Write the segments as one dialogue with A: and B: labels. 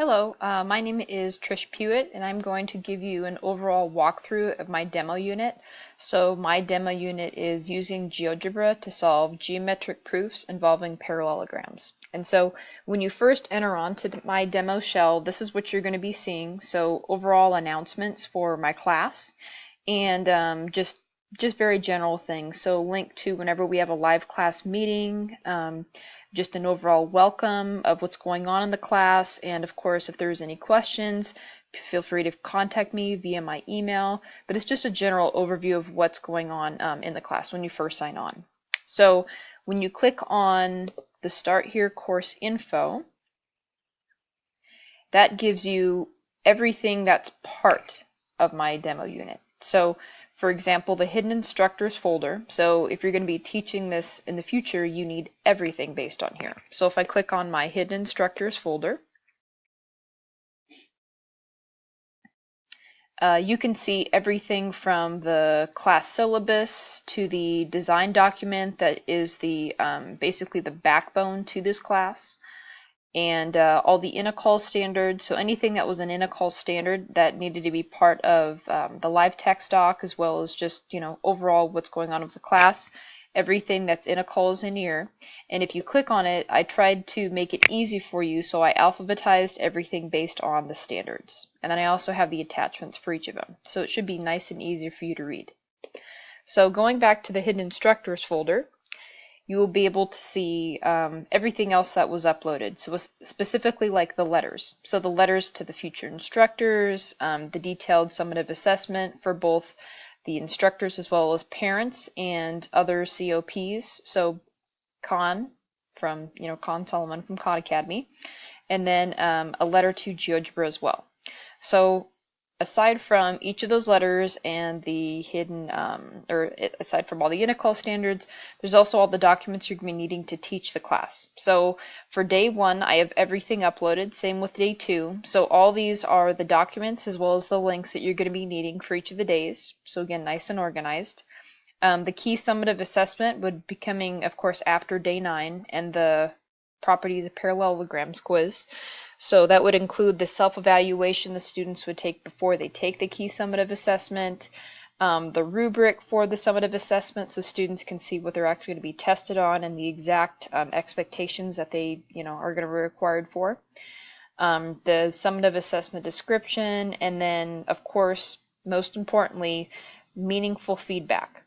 A: Hello, my name is Trish Puett, and I'm going to give you an overall walkthrough of my demo unit. So my demo unit is using GeoGebra to solve geometric proofs involving parallelograms. And so when you first enter onto my demo shell, this is what you're going to be seeing. So overall announcements for my class and just very general things. So link to whenever we have a live class meeting, just an overall welcome of what's going on in the class, and of course if there's any questions, feel free to contact me via my email, but it's just a general overview of what's going on in the class when you first sign on. So when you click on the Start Here course info, that gives you everything that's part of my demo unit. So for example, the hidden instructors folder. So if you're going to be teaching this in the future, you need everything based on here. So if I click on my hidden instructors folder, you can see everything from the class syllabus to the design document that is the basically the backbone to this class, and all the INACOL standards. So anything that was an INACOL standard that needed to be part of the live text doc, as well as just overall what's going on with the class, everything that's INACOL is in here. And if you click on it, I tried to make it easy for you, so I alphabetized everything based on the standards. And then I also have the attachments for each of them, so it should be nice and easy for you to read. So going back to the hidden instructors folder, you will be able to see everything else that was uploaded. So specifically like the letters. So the letters to the future instructors, the detailed summative assessment for both the instructors as well as parents and other COPs. So Con from, Con Solomon from Khan Academy. And then a letter to GeoGebra as well. So aside from each of those letters and the hidden, aside from all the INACOL standards, there's also all the documents you're going to be needing to teach the class. So for day 1, I have everything uploaded, same with day 2. So all these are the documents as well as the links that you're going to be needing for each of the days. So again, nice and organized. The key summative assessment would be coming, of course, after day 9, and the properties of parallelograms quiz. So that would include the self-evaluation the students would take before they take the key summative assessment, the rubric for the summative assessment so students can see what they're actually going to be tested on and the exact expectations that they are going to be required for, the summative assessment description, and then of course most importantly, meaningful feedback.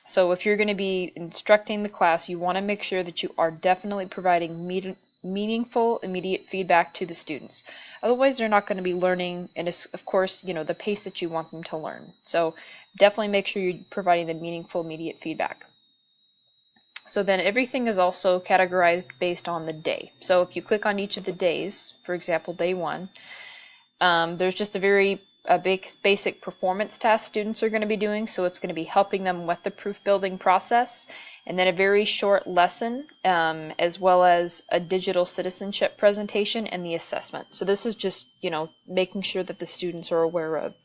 A: So if you're going to be instructing the class, you want to make sure that you are definitely providing meaningful, immediate feedback to the students. Otherwise, they're not going to be learning, and it's, of course, the pace that you want them to learn. So definitely make sure you're providing the meaningful, immediate feedback. So then everything is also categorized based on the day. So if you click on each of the days, for example, day 1, there's just a basic performance task students are going to be doing, so it's going to be helping them with the proof building process, and then a very short lesson, as well as a digital citizenship presentation and the assessment. So this is just, making sure that the students are aware of,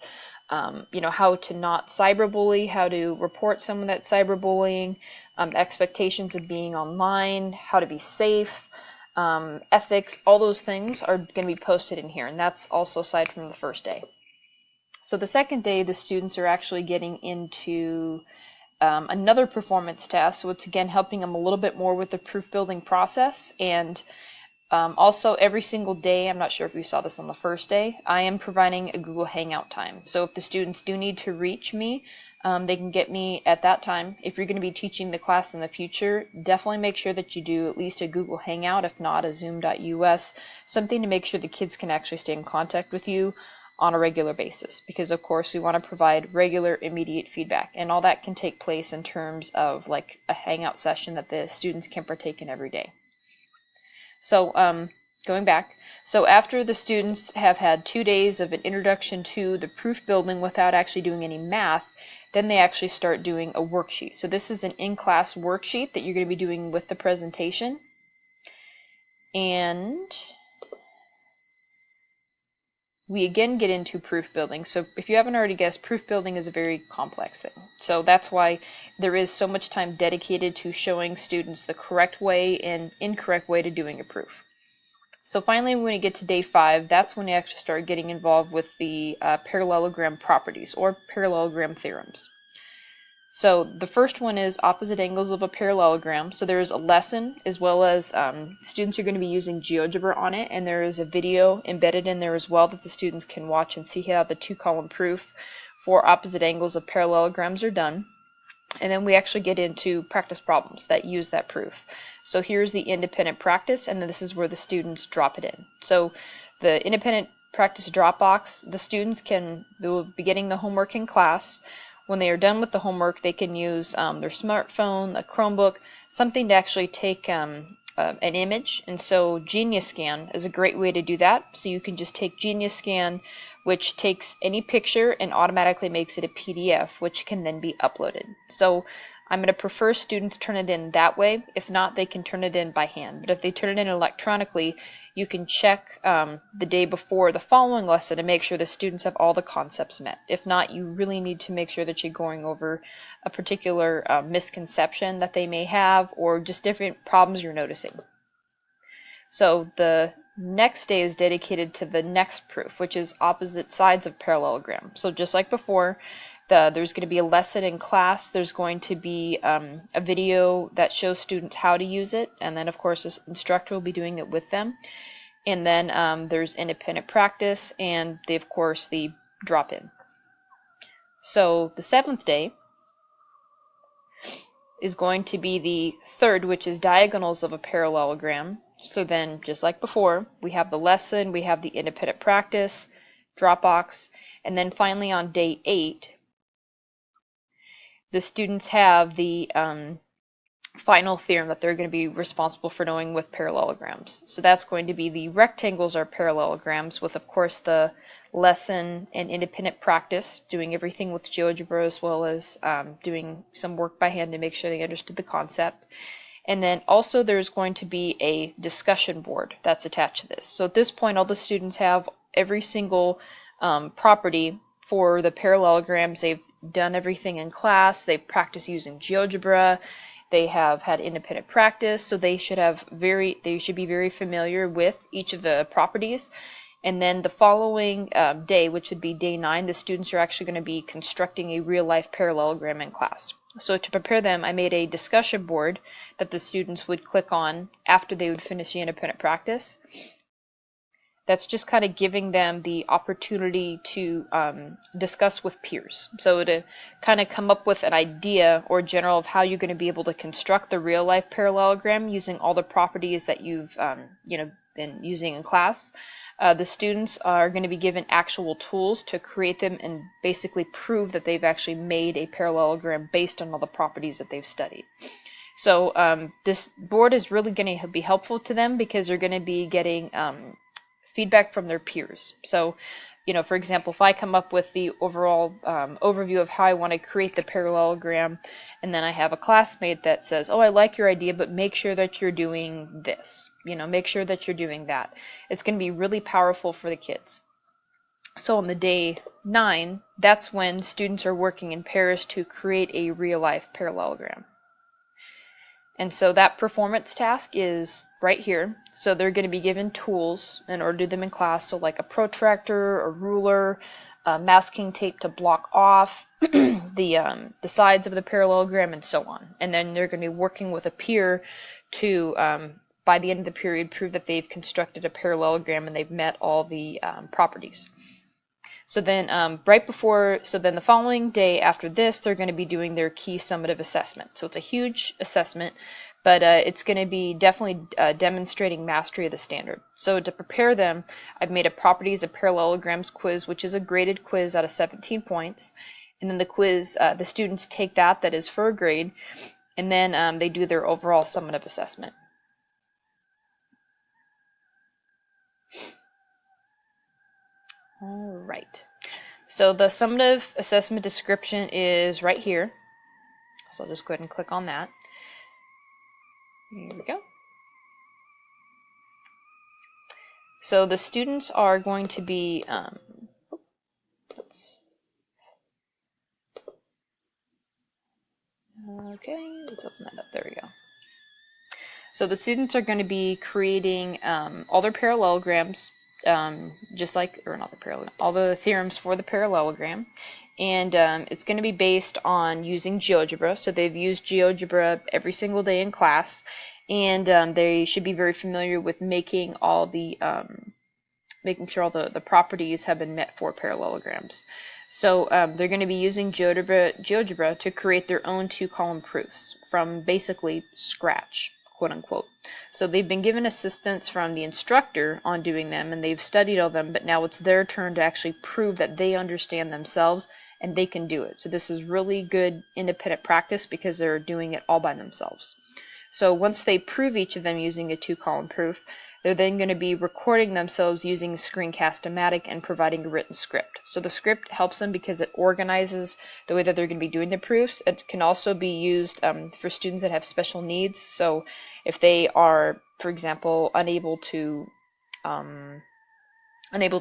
A: how to not cyberbully, how to report someone that's cyberbullying, expectations of being online, how to be safe, ethics, all those things are going to be posted in here, and that's also aside from the first day. So the second day, the students are actually getting into another performance task, so it's again helping them a little bit more with the proof building process. And also every single day, I'm not sure if you saw this on the first day, I am providing a Google Hangout time. So if the students do need to reach me, they can get me at that time. If you're going to be teaching the class in the future, definitely make sure that you do at least a Google Hangout, if not a Zoom.us, something to make sure the kids can actually stay in contact with you on a regular basis, because of course we want to provide regular immediate feedback, and all that can take place in terms of like a hangout session that the students can partake in every day. So going back, so after the students have had 2 days of an introduction to the proof building without actually doing any math, then they actually start doing a worksheet. So this is an in-class worksheet that you're going to be doing with the presentation. And we again get into proof building. So if you haven't already guessed, proof building is a very complex thing. So that's why there is so much time dedicated to showing students the correct way and incorrect way to doing a proof. So finally, when we get to day 5, that's when we actually start getting involved with the parallelogram properties or parallelogram theorems. So the first one is opposite angles of a parallelogram. So there's a lesson as well as students are going to be using GeoGebra on it, and there is a video embedded in there as well that the students can watch and see how the 2-column proof for opposite angles of parallelograms are done. And then we actually get into practice problems that use that proof. So here's the independent practice, and then this is where the students drop it in. So the independent practice drop box, the students will be getting the homework in class. When they are done with the homework, they can use their smartphone, a Chromebook, something to actually take an image. And so Genius Scan is a great way to do that. So you can just take Genius Scan, which takes any picture and automatically makes it a PDF, which can then be uploaded. So I'm going to prefer students turn it in that way. If not, they can turn it in by hand. But if they turn it in electronically, you can check the day before the following lesson to make sure the students have all the concepts met. If not, you really need to make sure that you're going over a particular misconception that they may have or just different problems you're noticing. So the next day is dedicated to the next proof, which is opposite sides of parallelogram. So just like before, there's going to be a lesson in class. There's going to be a video that shows students how to use it, and then of course this instructor will be doing it with them. And then there's independent practice, and of course the drop-in. So the 7th day is going to be the third, which is diagonals of a parallelogram. So then, just like before, we have the lesson, we have the independent practice, Dropbox, and then finally on day 8, the students have the final theorem that they're going to be responsible for knowing with parallelograms. So that's going to be the rectangles are parallelograms with, of course, the lesson and independent practice, doing everything with GeoGebra as well as doing some work by hand to make sure they understood the concept. And then also there's going to be a discussion board that's attached to this. So at this point, all the students have every single property for the parallelograms. They've done everything in class. They've practiced using GeoGebra. They have had independent practice, so they should be very familiar with each of the properties. And then the following day, which would be day 9, the students are actually going to be constructing a real-life parallelogram in class. So to prepare them, I made a discussion board that the students would click on after they would finish the independent practice. That's just kind of giving them the opportunity to discuss with peers. So to kind of come up with an idea or general of how you're going to be able to construct the real-life parallelogram using all the properties that you've been using in class. The students are going to be given actual tools to create them and basically prove that they've actually made a parallelogram based on all the properties that they've studied. So this board is really going to be helpful to them because they're going to be getting feedback from their peers. So, for example, if I come up with the overall overview of how I want to create the parallelogram, and then I have a classmate that says, oh, I like your idea, but make sure that you're doing this, make sure that you're doing that. It's going to be really powerful for the kids. So on the day 9, that's when students are working in pairs to create a real-life parallelogram. And so that performance task is right here. So they're going to be given tools in order to do them in class. So like a protractor, a ruler, masking tape to block off the sides of the parallelogram, and so on. And then they're going to be working with a peer to, by the end of the period, prove that they've constructed a parallelogram and they've met all the properties. So then then the following day after this, they're going to be doing their key summative assessment. So it's a huge assessment, but it's going to be definitely demonstrating mastery of the standard. So to prepare them, I've made a properties of parallelograms quiz, which is a graded quiz out of 17 points. And then the quiz, the students take that is for a grade, and then they do their overall summative assessment. All right. So the summative assessment description is right here. So I'll just go ahead and click on that. Here we go. So the students are going to be, let's open that up. There we go. So the students are going to be creating all their parallelograms, just like, or not the parallel, all the theorems for the parallelogram. And it's going to be based on using GeoGebra. So they've used GeoGebra every single day in class, and they should be very familiar with making all the making sure all the properties have been met for parallelograms. So they're going to be using GeoGebra to create their own two-column proofs from basically scratch, quote unquote. So they've been given assistance from the instructor on doing them, and they've studied all them, but now it's their turn to actually prove that they understand themselves and they can do it. So this is really good independent practice because they're doing it all by themselves. So once they prove each of them using a two-column proof, they're then going to be recording themselves using Screencast-O-Matic and providing a written script. So the script helps them because it organizes the way that they're going to be doing the proofs. It can also be used for students that have special needs. So if they are, for example, unable to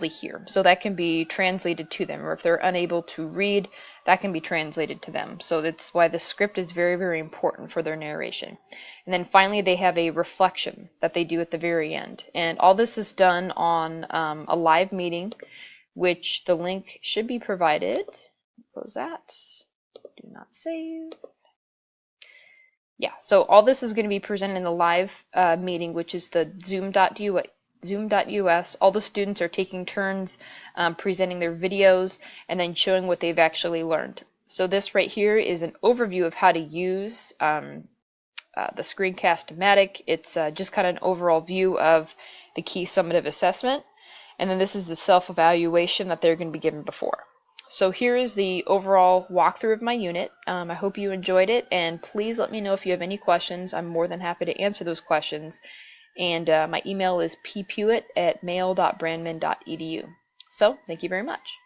A: hear, so that can be translated to them, or if they're unable to read, that can be translated to them. So that's why the script is very, very important for their narration. And then finally they have a reflection that they do at the very end, and all this is done on a live meeting, which the link should be provided. Close that, do not save. Yeah, so all this is going to be presented in the live meeting, which is the zoom.us. All the students are taking turns presenting their videos and then showing what they've actually learned. So this right here is an overview of how to use the Screencast-O-Matic. It's just kind of an overall view of the key summative assessment. And then this is the self-evaluation that they're going to be given before. So here is the overall walkthrough of my unit. I hope you enjoyed it, and please let me know if you have any questions. I'm more than happy to answer those questions. And my email is ppuett@mail.brandman.edu. So, thank you very much.